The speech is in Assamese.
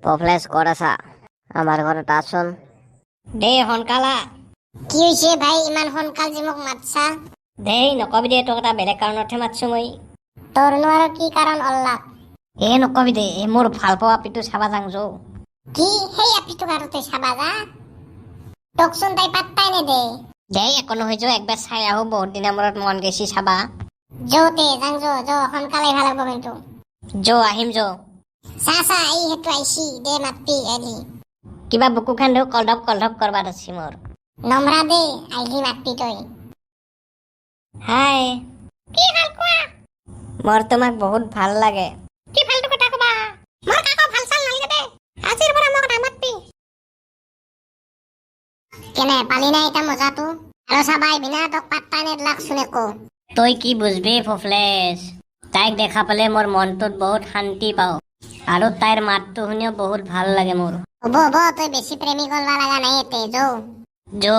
পফলেছ ক'ত আছা? আমাৰ ঘৰত আছোন। দে সোনকালা। কি হৈছে ভাই, ইমান সোনকাল যে মোক মাতছা? দেই নকবি দে, তোক এটা বেলেগ কাৰণতহে মাতছো মই। তোৰনো আৰু কি কাৰণ অল্লাক? নকবি দে, মোৰ ভাল পোৱা আপিটো চাবা যাং যৌ। কি সেই আপিটোক আৰু তই চাবা যা? তোকচোন তাই পাত্তাই নেদে। দেই একো নহয় যৌ, একবাৰ চাই আহো, বহুত দিনৰ মূৰত মন গেছি চাবা। যৌতে যাং যৌ সোনকালে ভাল হ'ব কিন্তু। যৌ আহিম যৌ। চা এই সেইটো আইছি দে মাতবি আলি। কিবা বুকু খান ধৰ কলধপ কৰবাত আছে মোৰ। নমৰা দে আইলি মাতবি তই। হাই। কি ভাল কোৱা? মোৰ তোমাক বহুত ভাল লাগে। কি ভালটো কথা কবা? মোৰ কাকো ভাল চাল নালগে দে। আজিৰ পৰা মোক নামাতবি। কেনে পালি না এটা মজাটো? আৰু চাবা বিনা তোক পাত্তাই নেদলাকচোন একো। তই কি বুজবি ফফলেছ? তাইক দেখা পালে মোৰ মনটোত বহুত শান্তি পাওঁ, আৰু তাইৰ মাতটো শুনিও বহুত ভাল লাগে মোৰ। হ'ব তই বেছি প্ৰেমী কৰবা লাগা নাই এতে যৌ। যৌ।